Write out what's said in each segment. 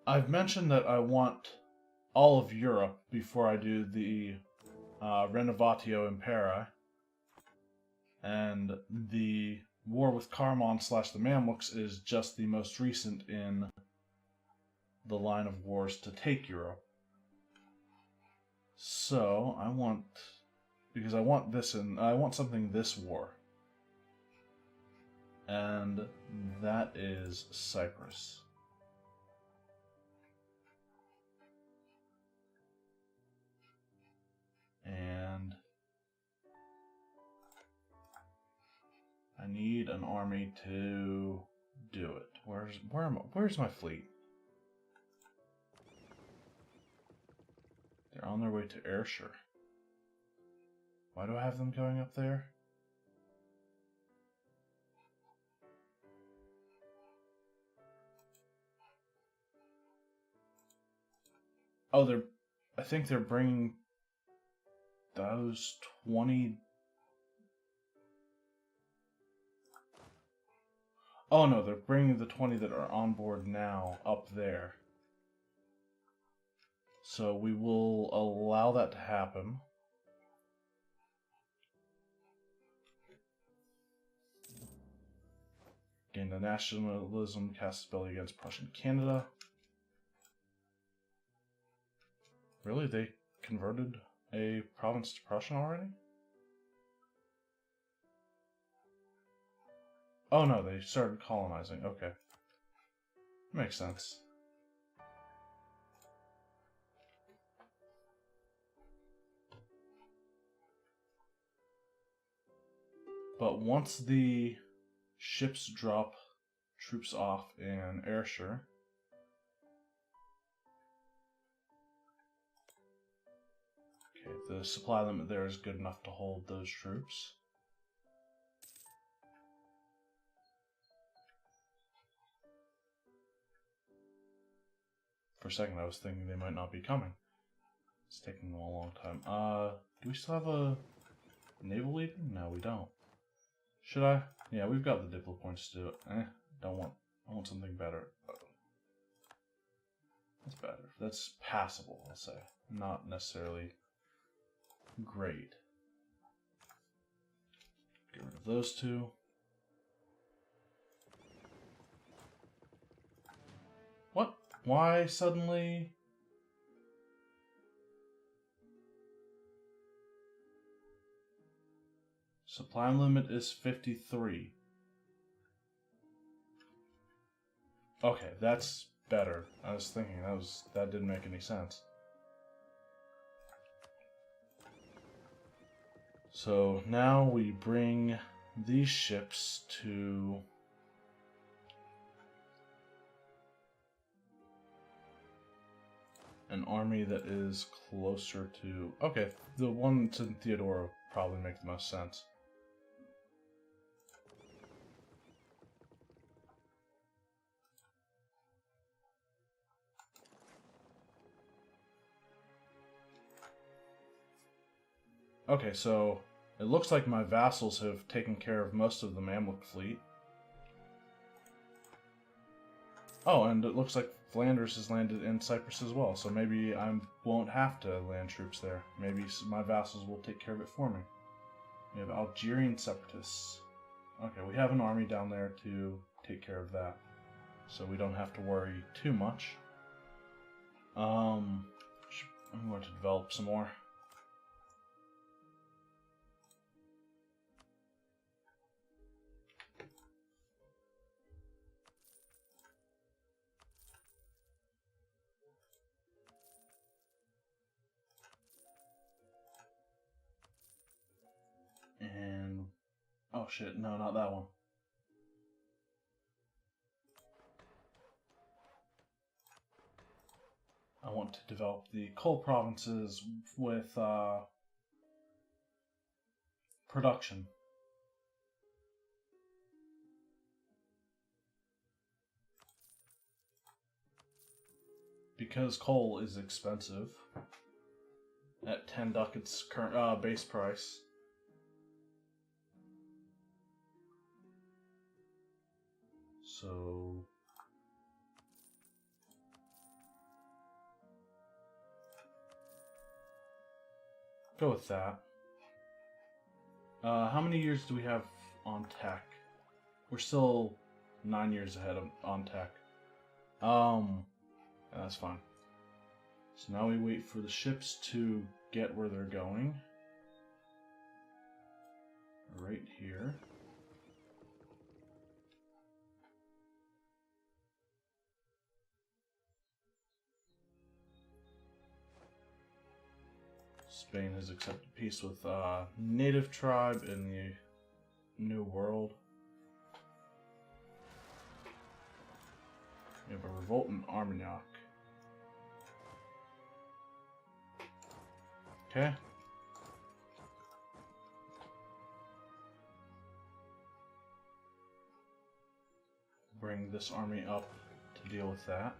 I've mentioned that I want all of Europe before I do the Renovatio Impera, and the war with Karmon slash the Mamluks is just the most recent in the line of wars to take Europe. So I want, because I want this, and I want something this war, and that is Cyprus. And I need an army to do it. Where's my fleet? They're on their way to Ayrshire. Why do I have them going up there? Oh, I think they're bringing those 20. Oh no, they're bringing the 20 that are on board now up there. So we will allow that to happen. Gain the nationalism, cast spell against Prussian Canada. Really? They converted a province to Prussian already? Oh no, they started colonizing. Okay. Makes sense. But once the ships drop troops off in Ayrshire, okay, the supply limit there is good enough to hold those troops. For a second I was thinking they might not be coming. It's taking them a long time. Do we still have a naval leader? No, we don't. Should I? Yeah, we've got the diplo points to do it. I want something better. That's better. That's passable, I'll say. Not necessarily great. Get rid of those two. What? Why suddenly? Supply limit is 53. Okay, that's better. I was thinking that didn't make any sense. So now we bring these ships to an army that is closer to... Okay, the one to Theodora would probably make the most sense. Okay, so it looks like my vassals have taken care of most of the Mamluk fleet. Oh, and it looks like Flanders has landed in Cyprus as well, so maybe I won't have to land troops there. Maybe my vassals will take care of it for me. We have Algerian separatists. Okay, we have an army down there to take care of that, so we don't have to worry too much. I'm going to develop some more. And... oh shit, no, not that one. I want to develop the coal provinces with production. Because coal is expensive at 10 ducats current base price. So Go with that. How many years do we have on tech? We're still 9 years ahead on tech. That's fine. So now we wait for the ships to get where they're going. Right here. Spain has accepted peace with native tribe in the New World. We have a revolt in Armagnac. Okay. Bring this army up to deal with that.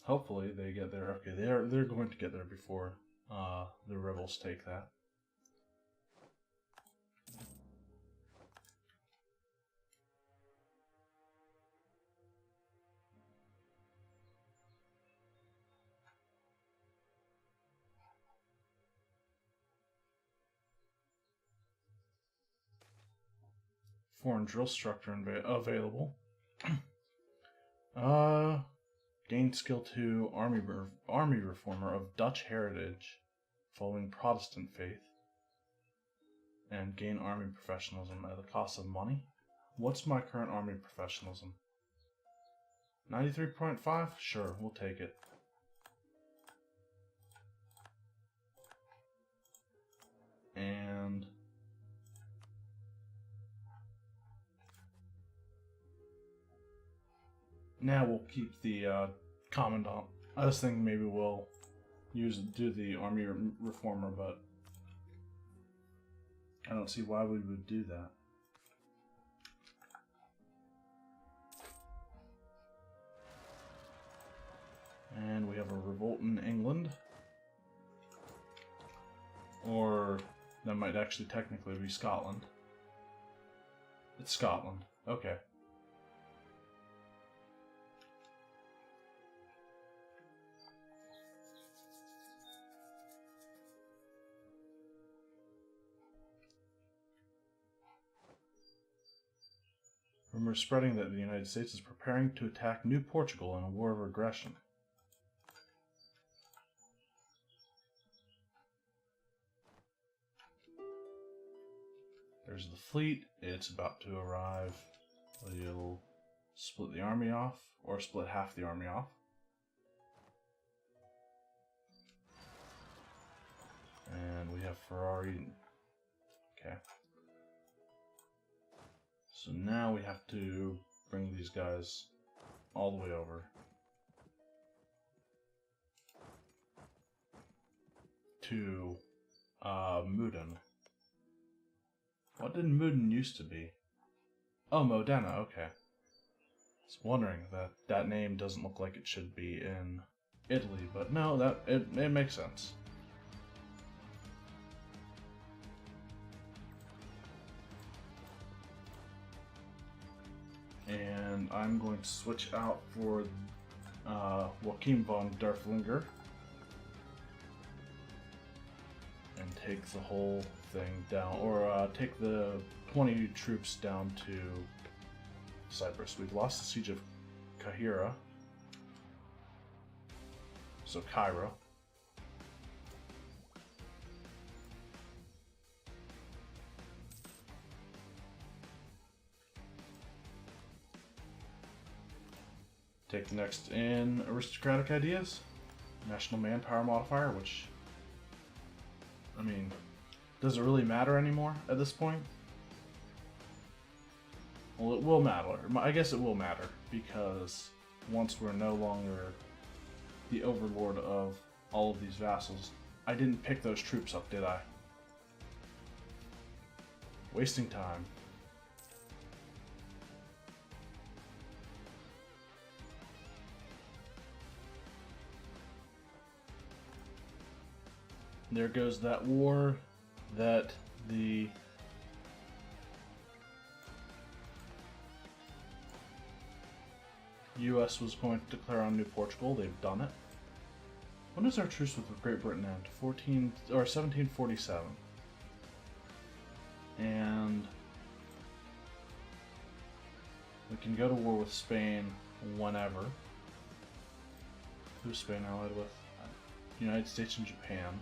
Hopefully they get there. Okay, they're going to get there before the rebels take that. Foreign drill structure available. Gain skill 2 army reformer of Dutch heritage, following Protestant faith, and gain army professionalism at the cost of money. What's my current army professionalism? 93.5? Sure, we'll take it. And now we'll keep the commandant. I was thinking maybe we'll do the army reformer, but I don't see why we would do that. And we have a revolt in England. Or that might actually technically be Scotland. It's Scotland. Okay. Rumors spreading that the United States is preparing to attack New Portugal in a war of aggression. There's the fleet. It's about to arrive. We'll split the army off, or split half the army off. And we have Ferrari. Okay. So now we have to bring these guys all the way over to Muden. What did Muden used to be? Oh, Modena, okay. I was wondering that name doesn't look like it should be in Italy, but no, it makes sense. And I'm going to switch out for Joachim von Derflinger and take the whole thing down, or take the 20 troops down to Cyprus. We've lost the siege of Kahira, so Cairo. Take the next in aristocratic ideas, national manpower modifier, which, I mean, does it really matter anymore at this point? Well, it will matter. I guess it will matter, because once we're no longer the overlord of all of these vassals, I didn't pick those troops up, did I? Wasting time. There goes that war that the U.S. was going to declare on New Portugal. They've done it. When does our truce with Great Britain end? 1747. And we can go to war with Spain whenever. Who's Spain allied with? United States and Japan.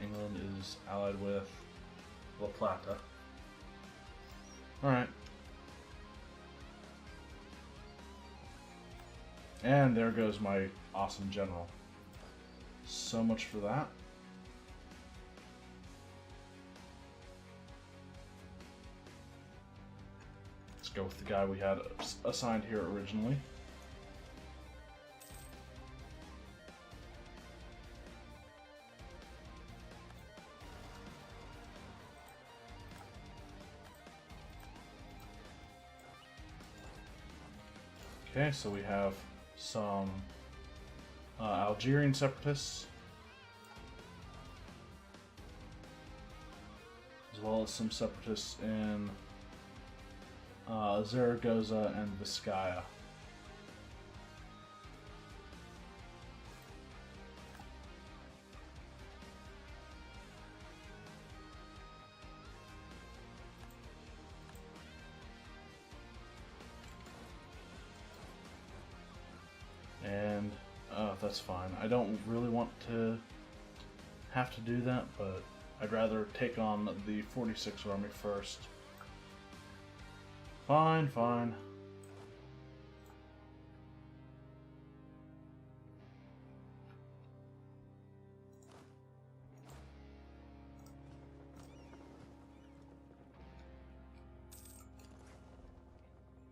England is allied with La Plata. Alright. And there goes my awesome general. So much for that. Let's go with the guy we had assigned here originally. Okay, so we have some Algerian separatists, as well as some separatists in Zaragoza and Vizcaya. And that's fine. I don't really want to have to do that, but I'd rather take on the 46th Army first. Fine, fine.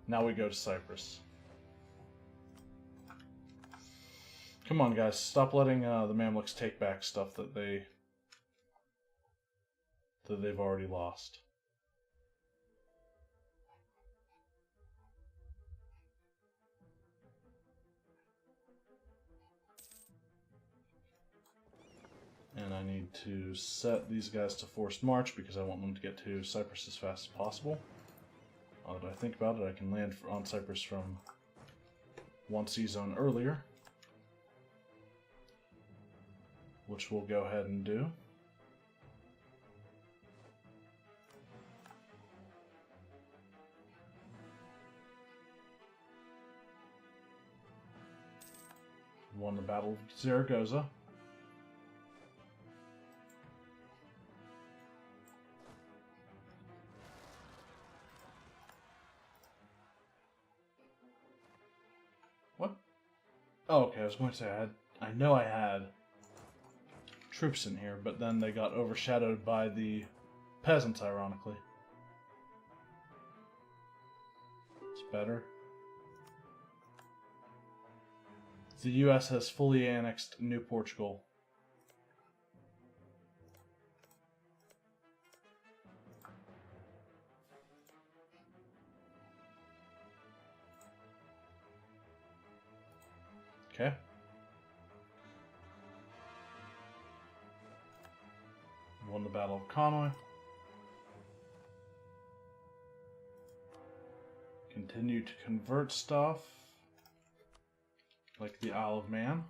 Now we go to Cyprus. Come on, guys, stop letting the Mamluks take back stuff that they've already lost. And I need to set these guys to forced march because I want them to get to Cyprus as fast as possible. Now that I think about it, I can land on Cyprus from one sea zone earlier, which we'll go ahead and do. Won the Battle of Zaragoza. What? Oh, okay, I was going to say I know I had troops in here, but then they got overshadowed by the peasants, ironically. It's better. The U.S. has fully annexed New Portugal. Okay. Won the Battle of Conway. Continue to convert stuff, like the Isle of Man.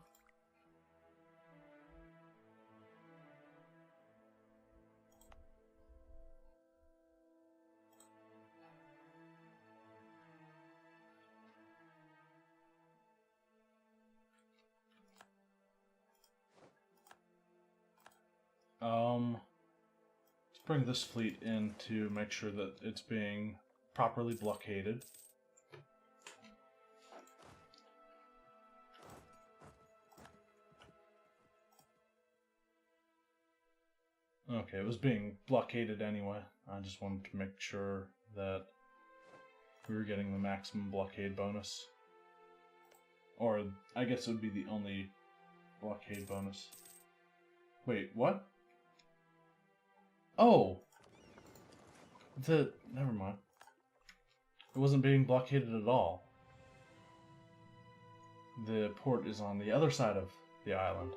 Let's bring this fleet in to make sure that it's being properly blockaded. Okay, it was being blockaded anyway. I just wanted to make sure that we were getting the maximum blockade bonus. Or, I guess it would be the only blockade bonus. Wait, what? Oh! Never mind. It wasn't being blockaded at all. The port is on the other side of the island.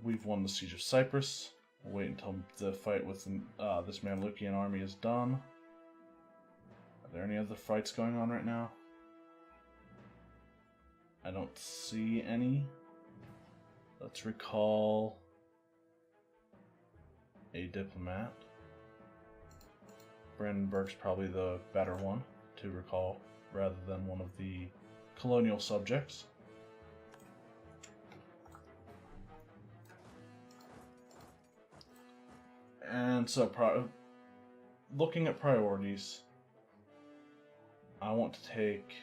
we've won the Siege of Cyprus. We'll wait until the fight with this Mamlukian army is done. Are there any other fights going on right now? I don't see any. Let's recall a diplomat. Brandenburg's probably the better one to recall, rather than one of the colonial subjects. And so, looking at priorities, I want to take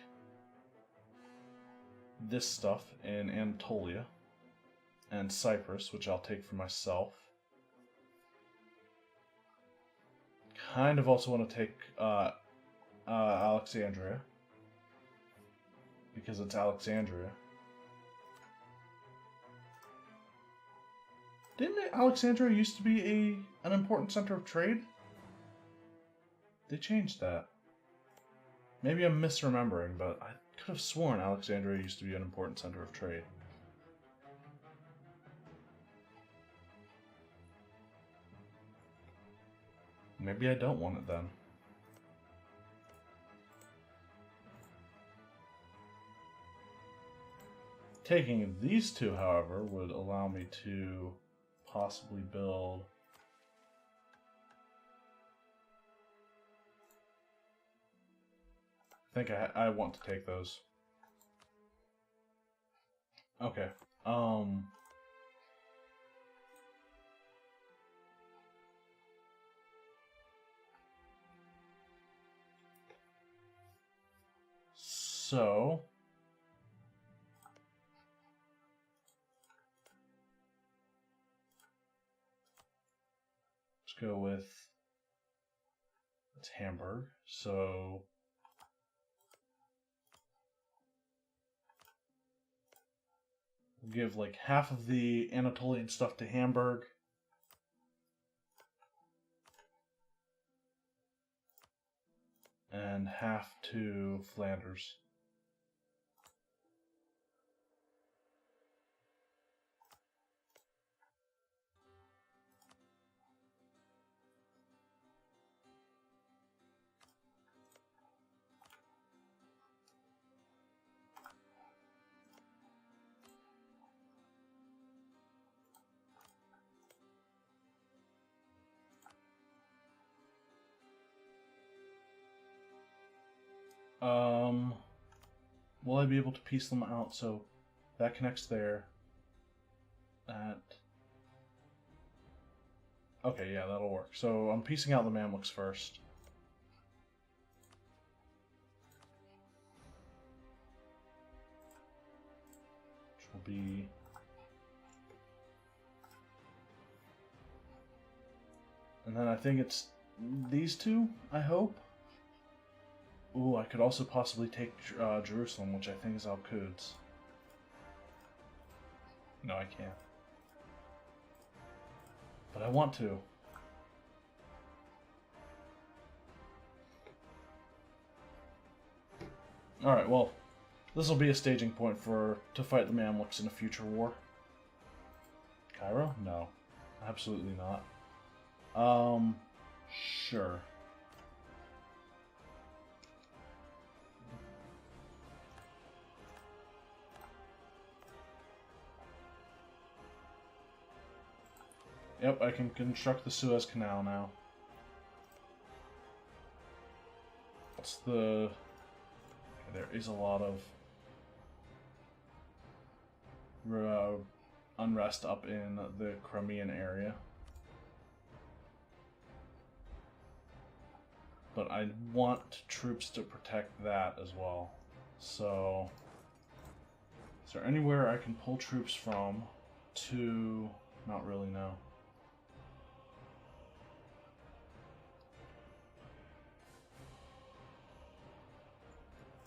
this stuff in Anatolia and Cyprus, which I'll take for myself. Kind of also want to take Alexandria, because it's Alexandria. Didn't Alexandria used to be an important center of trade? They changed that. Maybe I'm misremembering, but I could have sworn Alexandria used to be an important center of trade. Maybe I don't want it then. Taking these two, however, would allow me to possibly build I think I want to take those. Okay. So let's go with it's Hamburg. So we'll give like half of the Anatolian stuff to Hamburg. And half to Flanders. Will I be able to piece them out? So that connects there. Okay, yeah, that'll work. So I'm piecing out the Mamluks first. Which will be and then I think it's these two, I hope. Ooh, I could also possibly take Jerusalem, which I think is Al-Quds. No, I can't. But I want to. Alright, well, this will be a staging point to fight the Mamluks in a future war. Cairo? No. Absolutely not. Sure. Yep, I can construct the Suez Canal now. What's the... There is a lot of unrest up in the Crimean area. But I want troops to protect that as well. So, is there anywhere I can pull troops from to... Not really, no.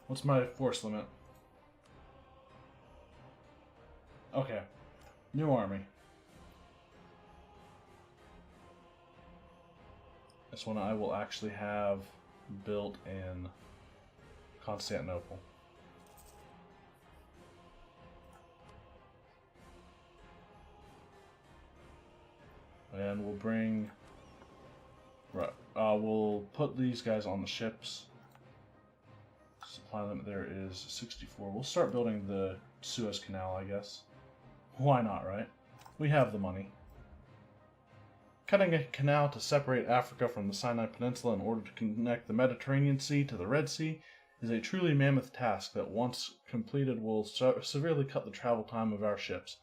What's my force limit? Okay. New army. This one I will actually have built in Constantinople. And we'll bring... we'll put these guys on the ships. Supply limit there is 64. We'll start building the Suez Canal, I guess. Why not, right? We have the money. Cutting a canal to separate Africa from the Sinai Peninsula in order to connect the Mediterranean Sea to the Red Sea is a truly mammoth task that, once completed, will severely cut the travel time of our ships.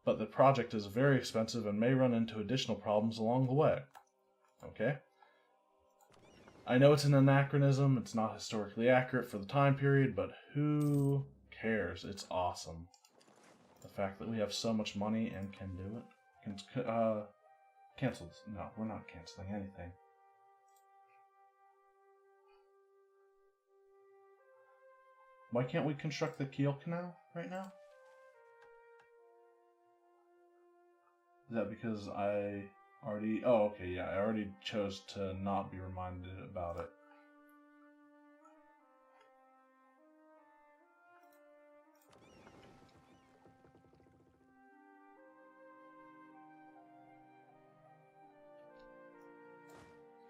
But the project is very expensive and may run into additional problems along the way. Okay? I know it's an anachronism, it's not historically accurate for the time period, but who cares? It's awesome. The fact that we have so much money and can do it. Cancel this. No, we're not canceling anything. Why can't we construct the Kiel Canal right now? Is that because I already... Oh, okay, yeah, I already chose to not be reminded about it.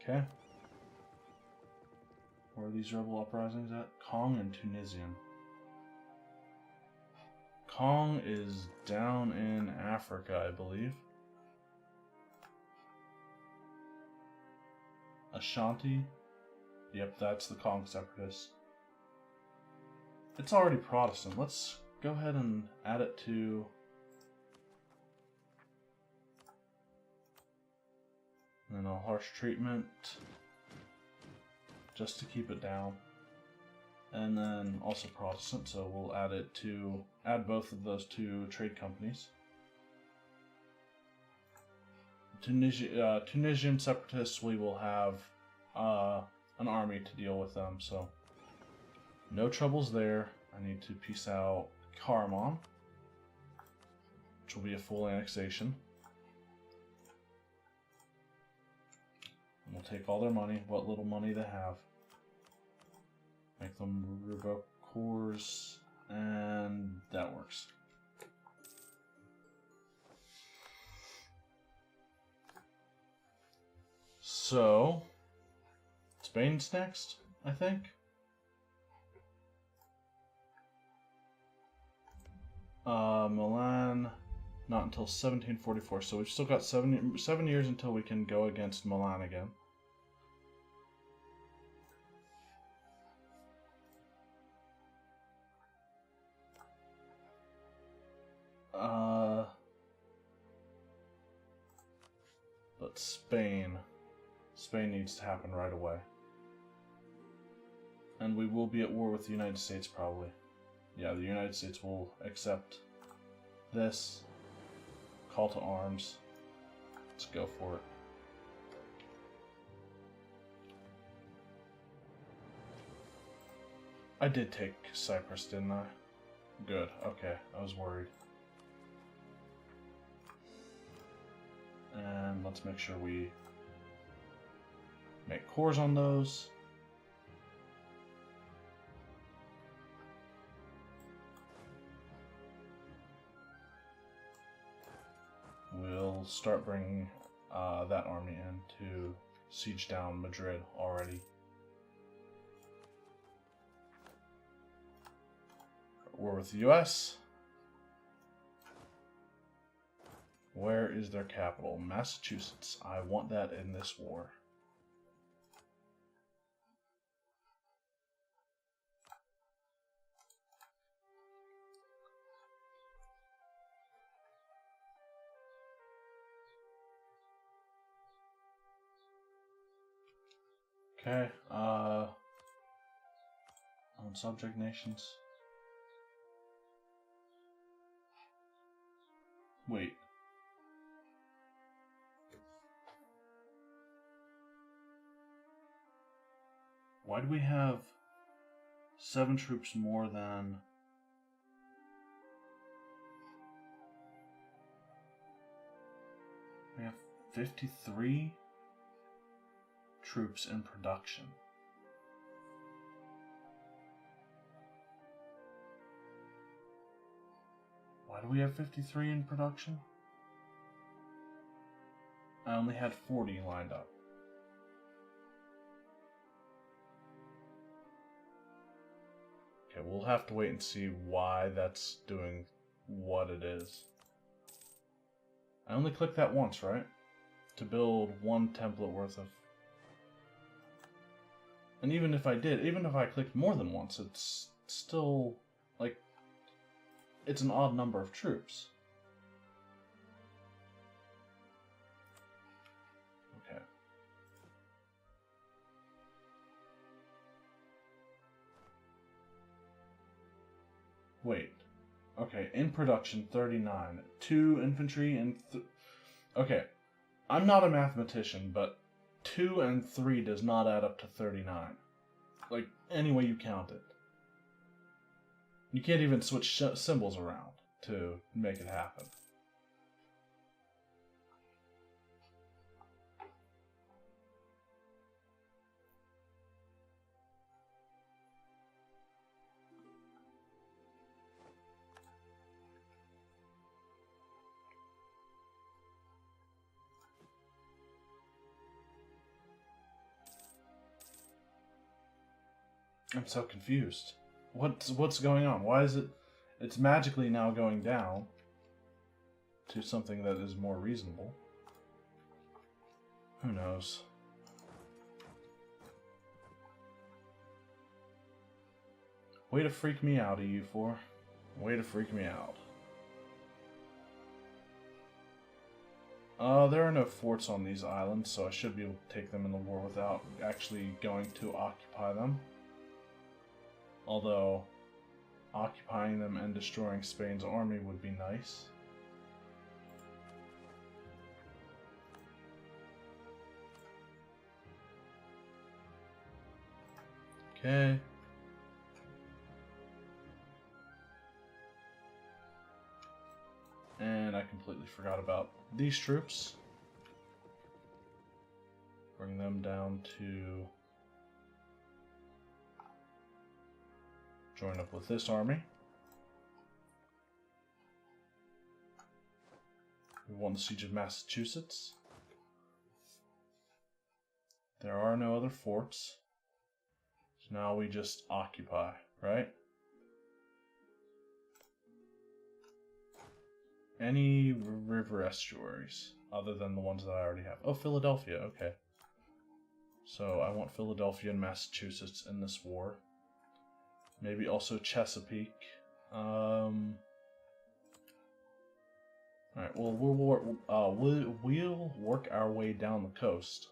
Okay. Where are these rebel uprisings at? Kong and Tunisian. Kong is down in Africa, I believe. Ashanti. Yep, that's the Kong separatists. It's already Protestant. Let's go ahead and add it to... And then a harsh treatment. Just to keep it down. And then also Protestant, so we'll add both of those to trade companies. Tunisian separatists, we will have an army to deal with them, so no troubles there. I need to peace out Karaman, which will be a full annexation. And we'll take all their money, what little money they have. Make them revoke cores, and that works. So, Spain's next, I think. Milan, not until 1744, so we've still got 7 years until we can go against Milan again. But Spain needs to happen right away. And we will be at war with the United States, probably. Yeah, the United States will accept this. Call to arms. Let's go for it. I did take Cyprus, didn't I? Good, okay, I was worried. And let's make sure we make cores on those. We'll start bringing that army in to siege down Madrid already. War with the US. Where is their capital? Massachusetts. I want that in this war. Okay, on subject nations. Wait. Why do we have 7 troops more than... We have 53 troops in production. Why do we have 53 in production? I only had 40 lined up. Okay, we'll have to wait and see why that's doing what it is. I only clicked that once, right? To build one template worth of... And even if I did, even if I clicked more than once, it's still, like, it's an odd number of troops. Okay. Wait. Okay, in production, 39. 2 infantry and... Okay, I'm not a mathematician, but 2 and 3 does not add up to 39. Like, any way you count it. You can't even switch symbols around to make it happen. I'm so confused. What's going on? Why is it... It's magically now going down to something that is more reasonable. Who knows? Way to freak me out, EU4. Way to freak me out. There are no forts on these islands, so I should be able to take them in the war without actually going to occupy them. Although, occupying them and destroying Spain's army would be nice. Okay. And I completely forgot about these troops. Bring them down to... join up with this army. We won the Siege of Massachusetts. There are no other forts. So now we just occupy, right? Any river estuaries other than the ones that I already have. Oh, Philadelphia, okay. So I want Philadelphia and Massachusetts in this war. Maybe also Chesapeake. Alright, well, we'll work our way down the coast.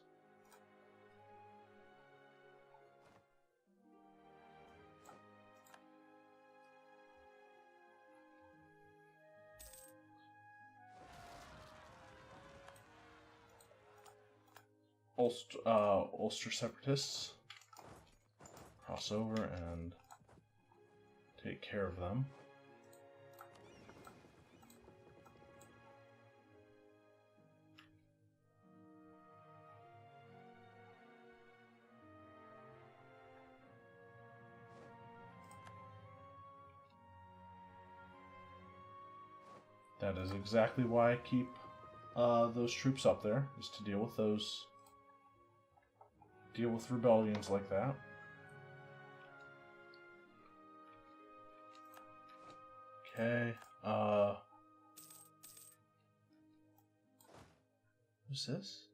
Ulster Separatists. Cross over and take care of them. That is exactly why I keep those troops up there, is to deal with those... deal with rebellions like that. Okay, who's this?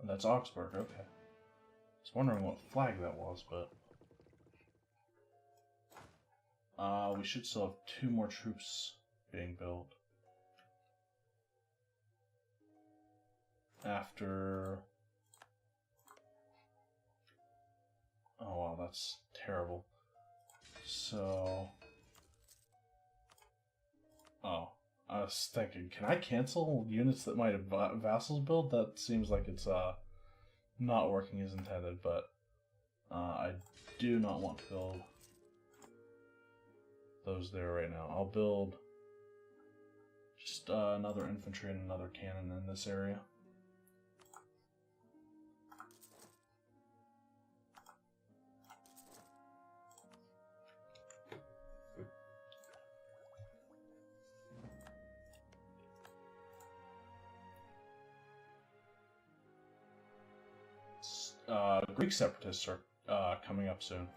Oh, that's Augsburg, okay. I was wondering what flag that was, but... we should still have 2 more troops being built. After... Oh wow, that's terrible. So... Oh, I was thinking, can I cancel units that my vassals build? That seems like it's not working as intended, but I do not want to build those there right now. I'll build just another infantry and another cannon in this area. Greek separatists are coming up soon.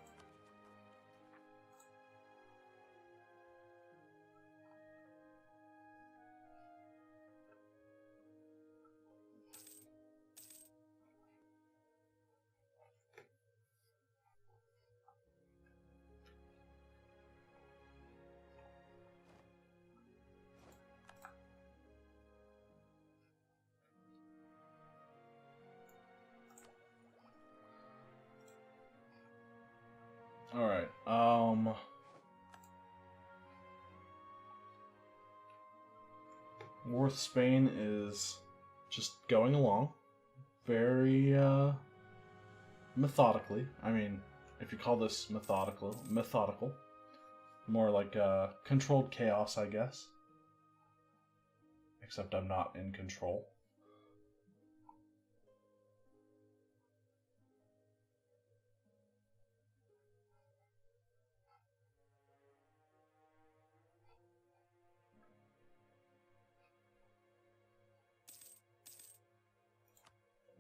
Alright, War with Spain is just going along very, methodically. I mean, if you call this methodical. More like, controlled chaos, I guess. Except I'm not in control.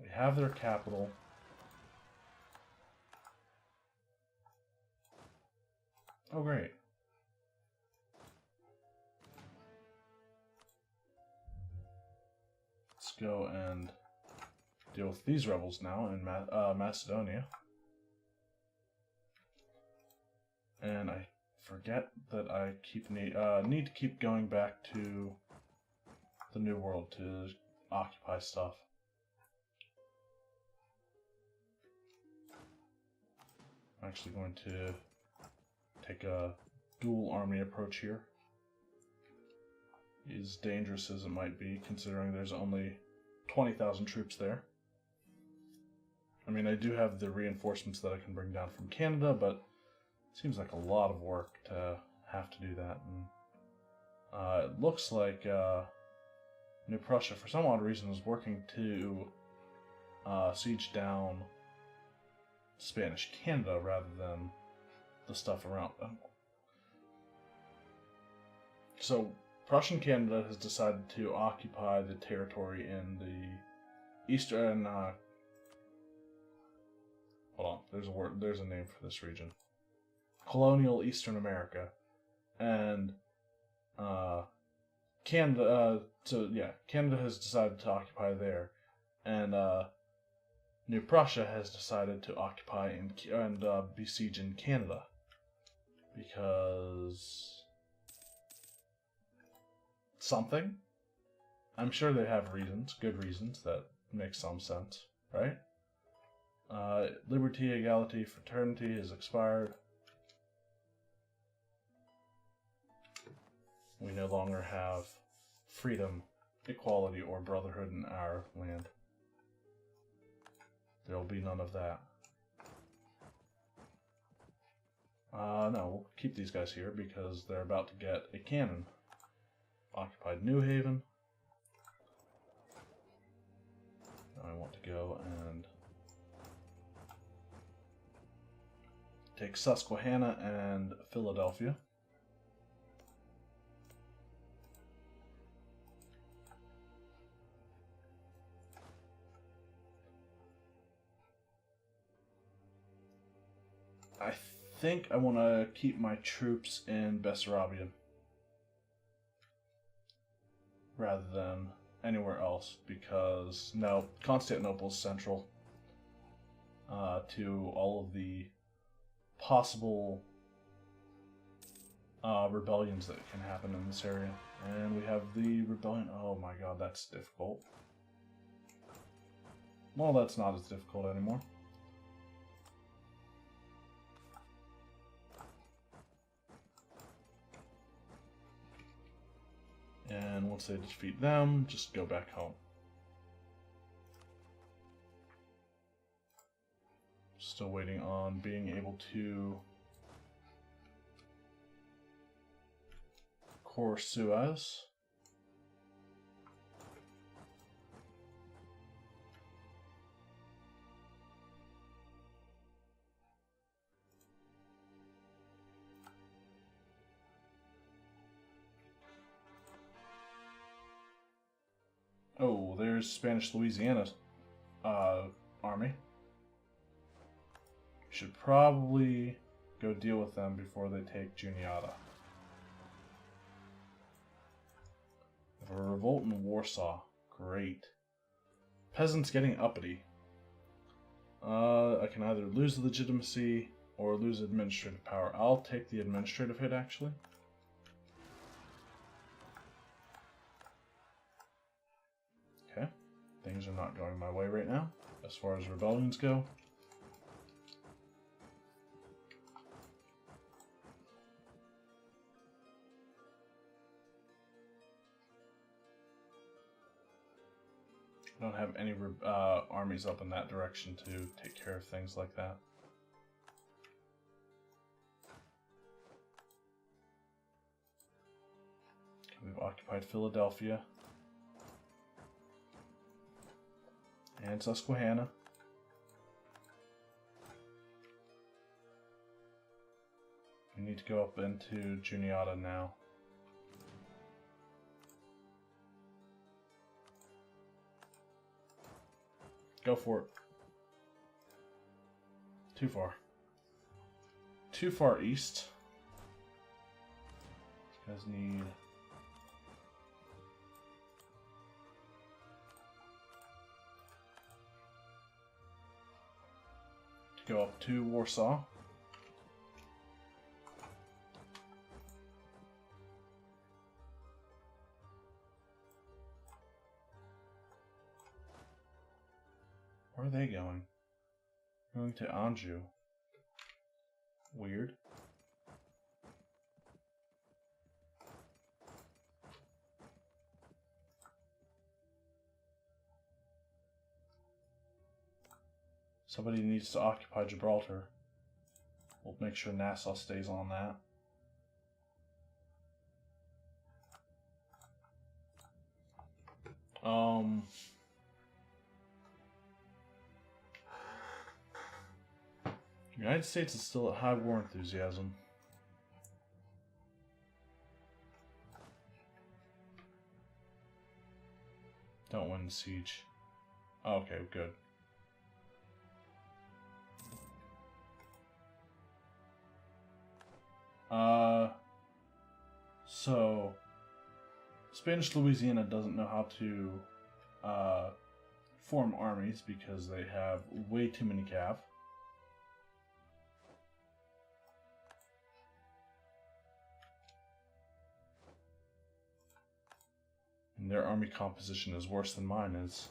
We have their capital. Oh, great. Let's go and deal with these rebels now in Macedonia. And I forget that I need to keep going back to the New World to occupy stuff. I'm actually going to take a dual army approach here. As dangerous as it might be, considering there's only 20,000 troops there. I mean, I do have the reinforcements that I can bring down from Canada, but it seems like a lot of work to have to do that. And it looks like New Prussia, for some odd reason, is working to siege down Spanish Canada rather than the stuff around them. So Prussian Canada has decided to occupy the territory in the eastern. Hold on, there's a name for this region. Colonial Eastern America, and Canada. Canada has decided to occupy there, and New Prussia has decided to occupy and besiege in Canada because something. I'm sure they have reasons, good reasons that make some sense, right? Liberty, equality, fraternity has expired. We no longer have freedom, equality, or brotherhood in our land. There will be none of that. No, we'll keep these guys here because they're about to get a cannon. Occupied New Haven. Now I want to go and take Susquehanna and Philadelphia. I think I want to keep my troops in Bessarabia rather than anywhere else because, no, Constantinople is central to all of the possible rebellions that can happen in this area. And we have the rebellion. Oh my god, that's difficult. Well, that's not as difficult anymore. And once they defeat them, just go back home. Still waiting on being able to core Suez. Oh, there's Spanish Louisiana army. should probably go deal with them before they take Juniata. We have a revolt in Warsaw. Great. Peasants getting uppity. I can either lose legitimacy or lose administrative power. I'll take the administrative hit, actually. Okay. Things are not going my way right now, as far as rebellions go. I don't have any armies up in that direction to take care of things like that. We've occupied Philadelphia and Susquehanna. We need to go up into Juniata now. Go for it. Too far. Too far east. These guys need... to go up to Warsaw. Where are they going? Going to Anjou. Weird. Somebody needs to occupy Gibraltar. We'll make sure Nassau stays on that. The United States is still at high war enthusiasm. Don't win the siege. Oh, okay, good. So Spanish Louisiana doesn't know how to form armies because they have way too many cav. And their army composition is worse than mine is.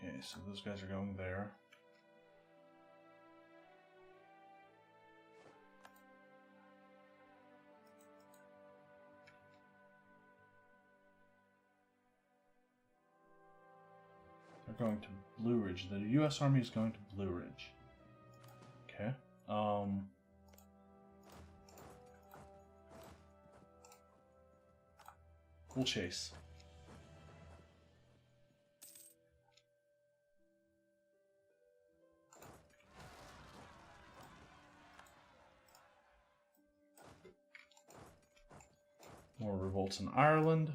Okay, so those guys are going there. They're going to Blue Ridge. The U.S. Army is going to Blue Ridge. Okay. We'll chase. More revolts in Ireland.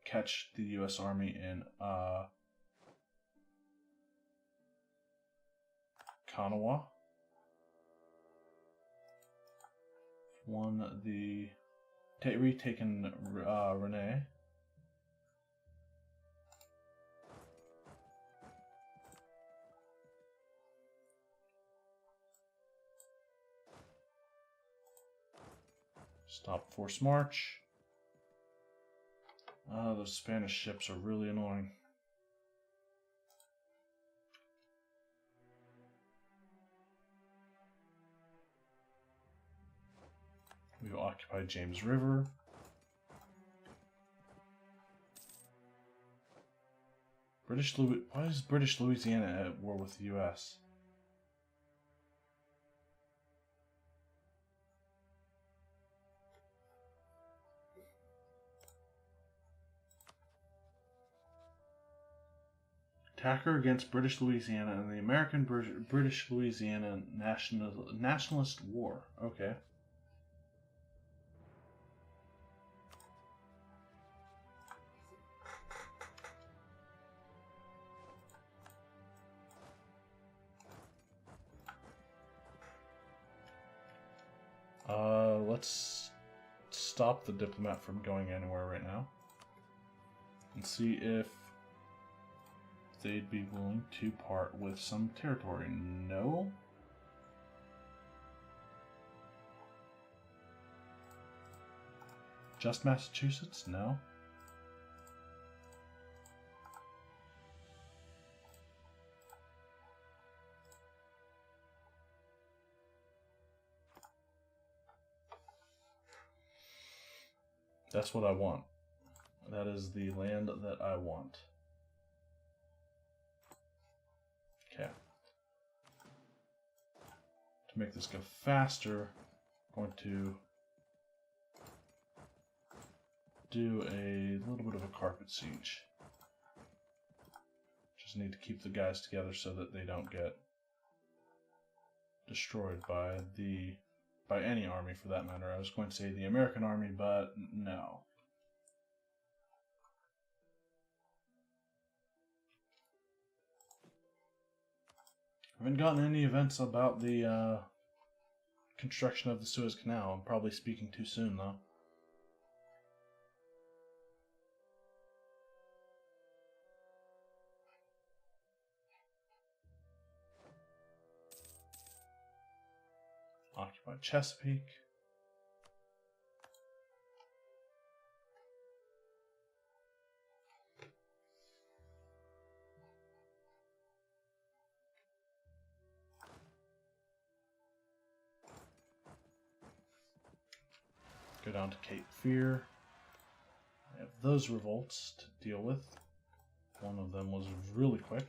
Catch the U.S. Army in Kanawha. Won the retaken Renee. Stop force march. Those Spanish ships are really annoying. We've occupied James River. Why is British Louisiana at war with the U.S.? Attacker against British Louisiana and the American British Louisiana Nationalist War. Okay. Let's stop the diplomat from going anywhere right now and see if they'd be willing to part with some territory. No? Just Massachusetts? No? That's what I want. That is the land that I want. Okay. To make this go faster, I'm going to do a little bit of a carpet siege. Just need to keep the guys together so that they don't get destroyed by any army for that matter. I was going to say the American army, but no. I haven't gotten any events about the construction of the Suez Canal. I'm probably speaking too soon, though. Occupied Chesapeake. Go down to Cape Fear. I have those revolts to deal with. One of them was really quick.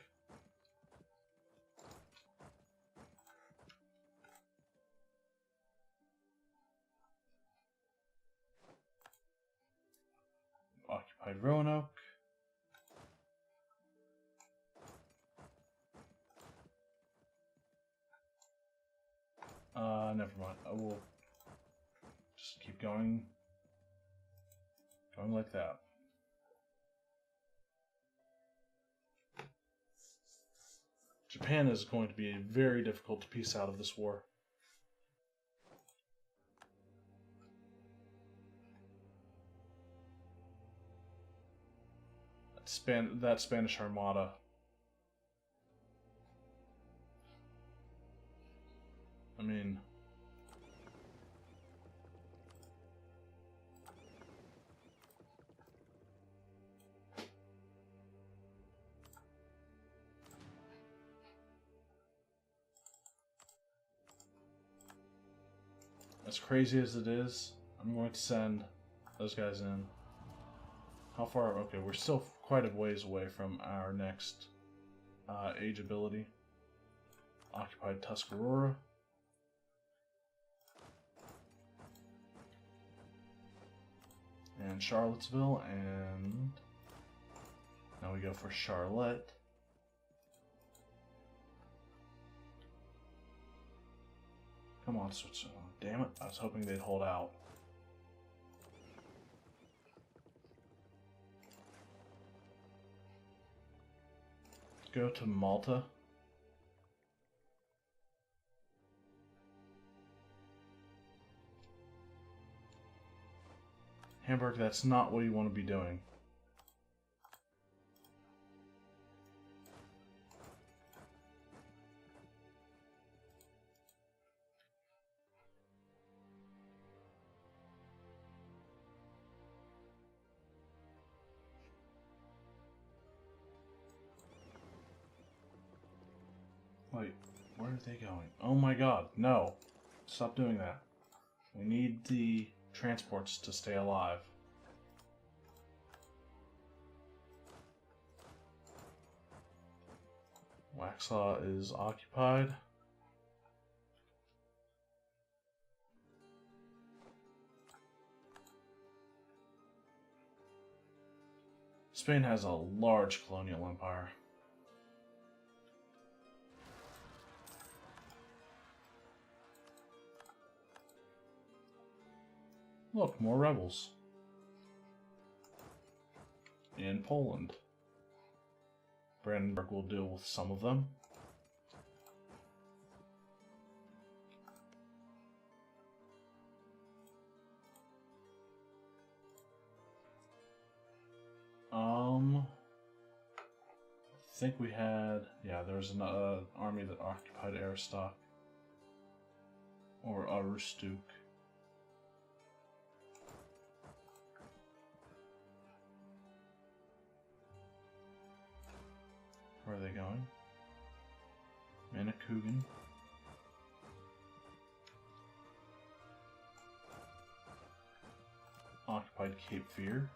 Occupied Roanoke. Never mind. I will just keep going like that. Japan is going to be very difficult to piece out of this war. That Spanish Armada. I mean, as crazy as it is, I'm going to send those guys in. How far? Okay, we're still quite a ways away from our next age ability. Occupied Tuscarora. And Charlottesville, and now we go for Charlotte. Come on, Switzerland. Damn it, I was hoping they'd hold out. Go to Malta. Hamburg, that's not what you want to be doing. Wait, where are they going? Oh my god, no. Stop doing that. We need the transports to stay alive. Waxhaw is occupied. Spain has a large colonial empire. Look, more rebels. In Poland. Brandenburg will deal with some of them. I think we had, yeah, there was an army that occupied Arstock. Or Arustuk. Where are they going? Manikugan. Occupied Cape Fear.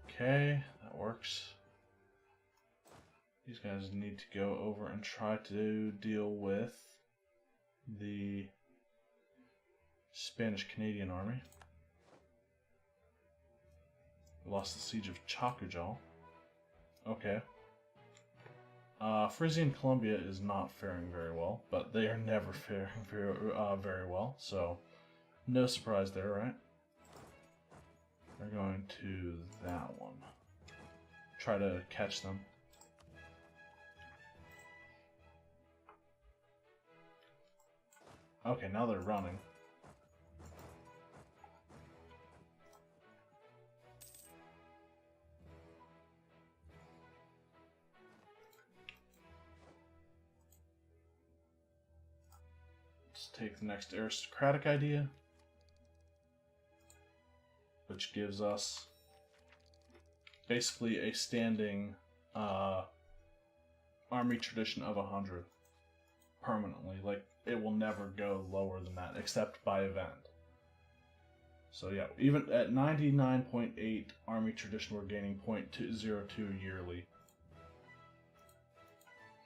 Okay, that works. These guys need to go over and try to deal with the Spanish-Canadian army. Lost the siege of Chakajal. Okay. Frisian Columbia is not faring very well, but they are never faring very well, so no surprise there, right? They're going to that one. Try to catch them. Okay, now they're running. Let's take the next aristocratic idea, which gives us basically a standing army tradition of 100 permanently. Like, it will never go lower than that, except by event. So yeah, even at 99.8 army tradition, we're gaining 0.02 yearly.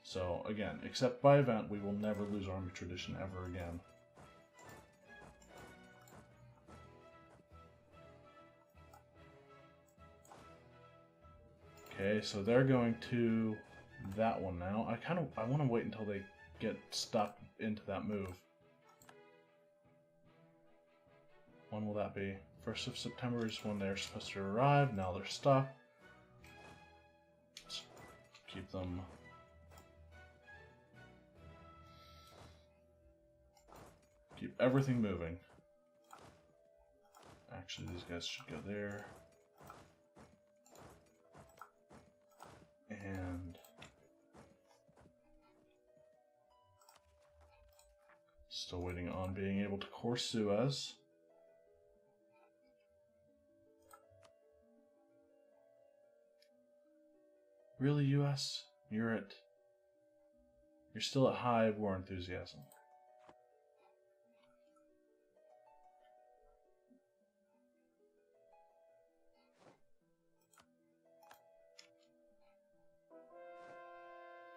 So again, except by event, we will never lose army tradition ever again. Okay, so they're going to that one now. I want to wait until they get stuck into that move. When will that be? 1st of September is when they're supposed to arrive. Now they're stuck. Let's keep them. Keep everything moving. Actually, these guys should go there. And still waiting on being able to course Suez. Really, US? You're still at high war enthusiasm.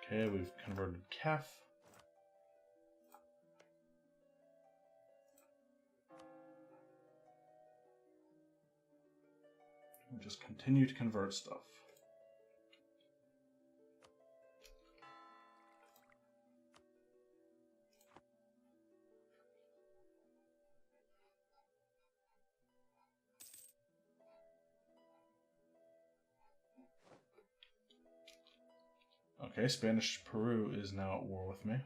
Okay, we've converted Kef. We'll just continue to convert stuff. Okay, Spanish Peru is now at war with me.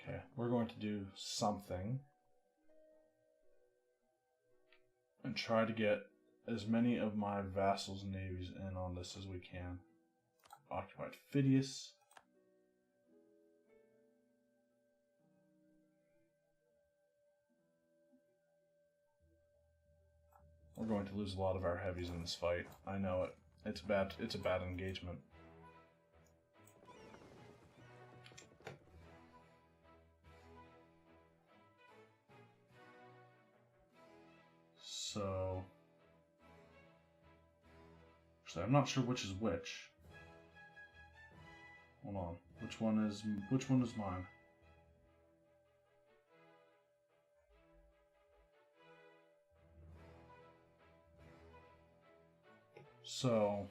Okay, we're going to do something and try to get as many of my vassals' navies in on this as we can. Occupied Phidias. We're going to lose a lot of our heavies in this fight. I know it. It's bad. It's a bad engagement. So I'm not sure which is which. Hold on. Which one is mine? So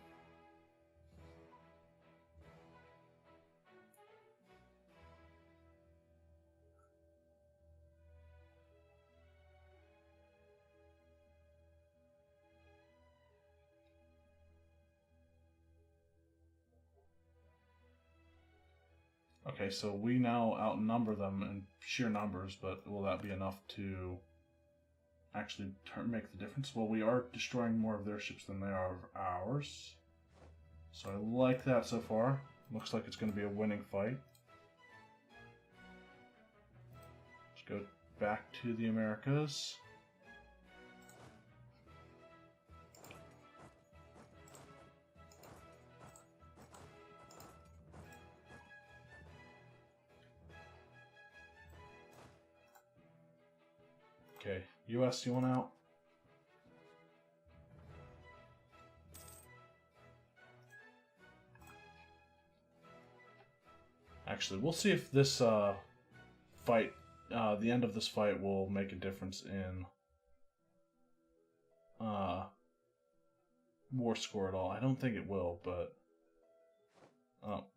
okay, so we now outnumber them in sheer numbers, but will that be enough to actually make the difference? Well, we are destroying more of their ships than they are of ours. So I like that so far. Looks like it's going to be a winning fight. Let's go back to the Americas. Okay, US, you want out? Actually, we'll see if this fight, the end of this fight will make a difference in war score at all. I don't think it will, but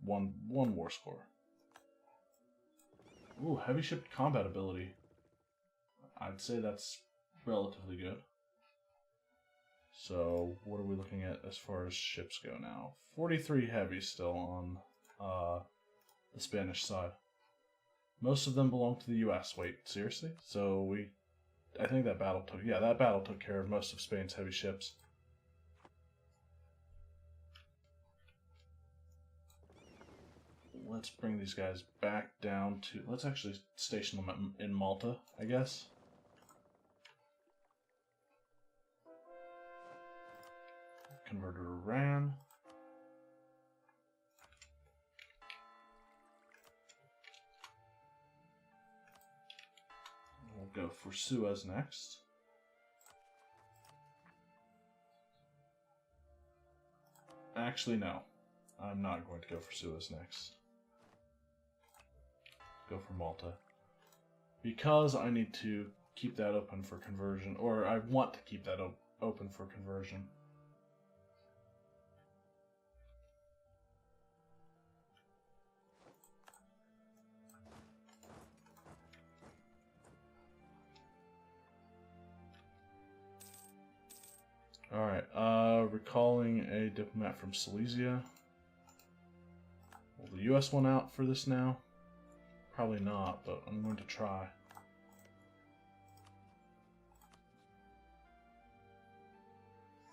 one war score. Ooh, heavy ship combat ability. I'd say that's relatively good. So, what are we looking at as far as ships go now? 43 heavy still on the Spanish side. Most of them belong to the US. Wait, seriously? So I think that battle took care of most of Spain's heavy ships. Let's bring these guys back down to... Let's actually station them in Malta, I guess. Converter ran. We'll go for Suez next. Actually, no. I'm not going to go for Suez next. Go for Malta. Because I need to keep that open for conversion, or I want to keep that open for conversion. Alright, recalling a diplomat from Silesia. Will the US one out for this now? Probably not, but I'm going to try.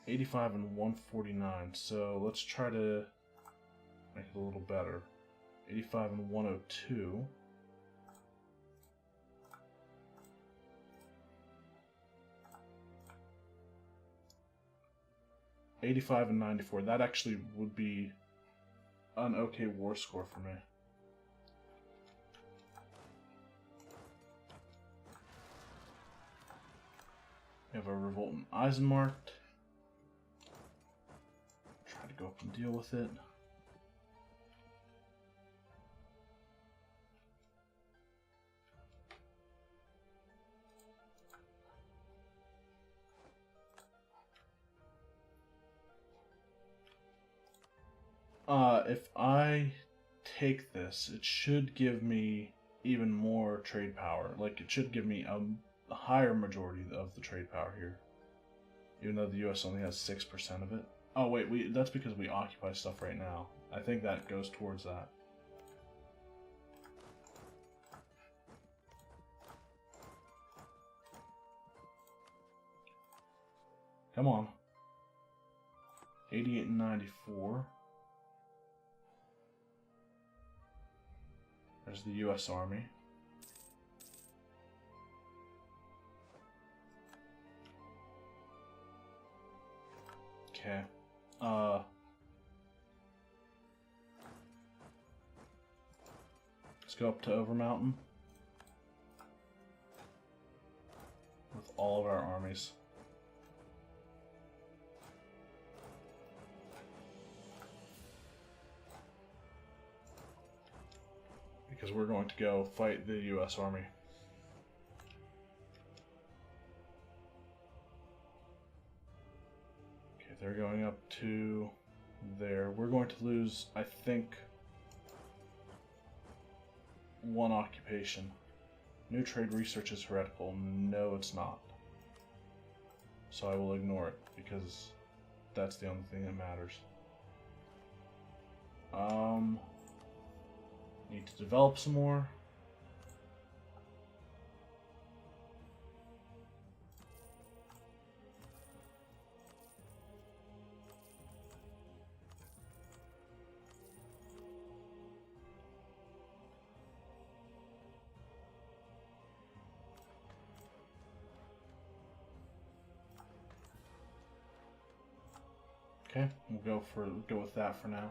$85 and $149, so let's try to make it a little better. $85 and $102. $85 and $94. That actually would be an okay war score for me. We have a revolt in Eisenmarkt. Try to go up and deal with it. If I take this, it should give me even more trade power. Like, it should give me a higher majority of the trade power here. Even though the US only has 6% of it. Oh, wait, that's because we occupy stuff right now. I think that goes towards that. Come on. 88 and 94. There's the US Army. Okay. Let's go up to Overmountain with all of our armies. because we're going to go fight the U.S. Army. Okay, they're going up to there. We're going to lose, I think, one occupation. New trade research is heretical. No, it's not. So I will ignore it, because that's the only thing that matters. Need to develop some more. Okay, we'll go with that for now.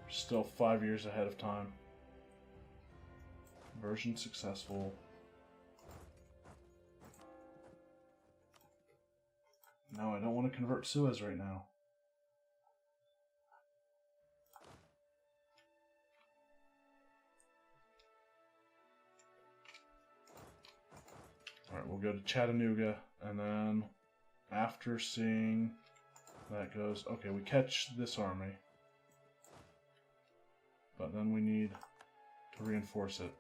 We're still 5 years ahead of time. Conversion successful. No, I don't want to convert Suez right now. Alright, we'll go to Chattanooga, and then after seeing that goes, okay, we catch this army, but then we need to reinforce it.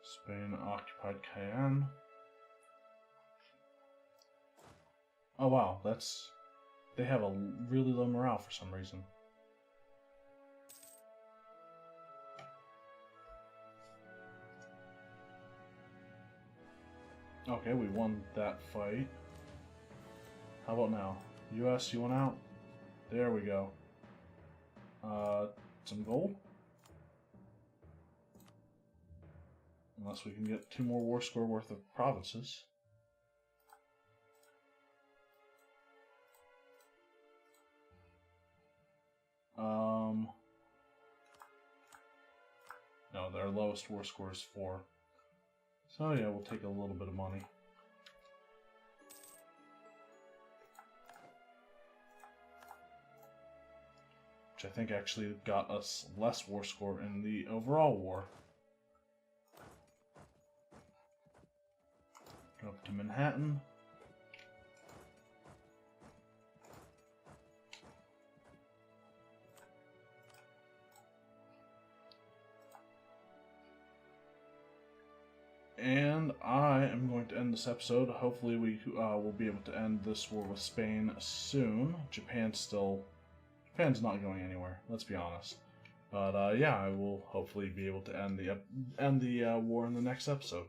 Spain occupied Cayenne. Oh wow, they have a really low morale for some reason. Okay, we won that fight. How about now? US, you want out? There we go. Some gold? Unless we can get 2 more war score worth of provinces. No, their lowest war score is 4. So yeah, we'll take a little bit of money. Which I think actually got us less war score in the overall war. Go up to Manhattan. And I am going to end this episode. Hopefully we will be able to end this war with Spain soon. Japan's not going anywhere, let's be honest. But yeah, I will hopefully be able to end the war in the next episode.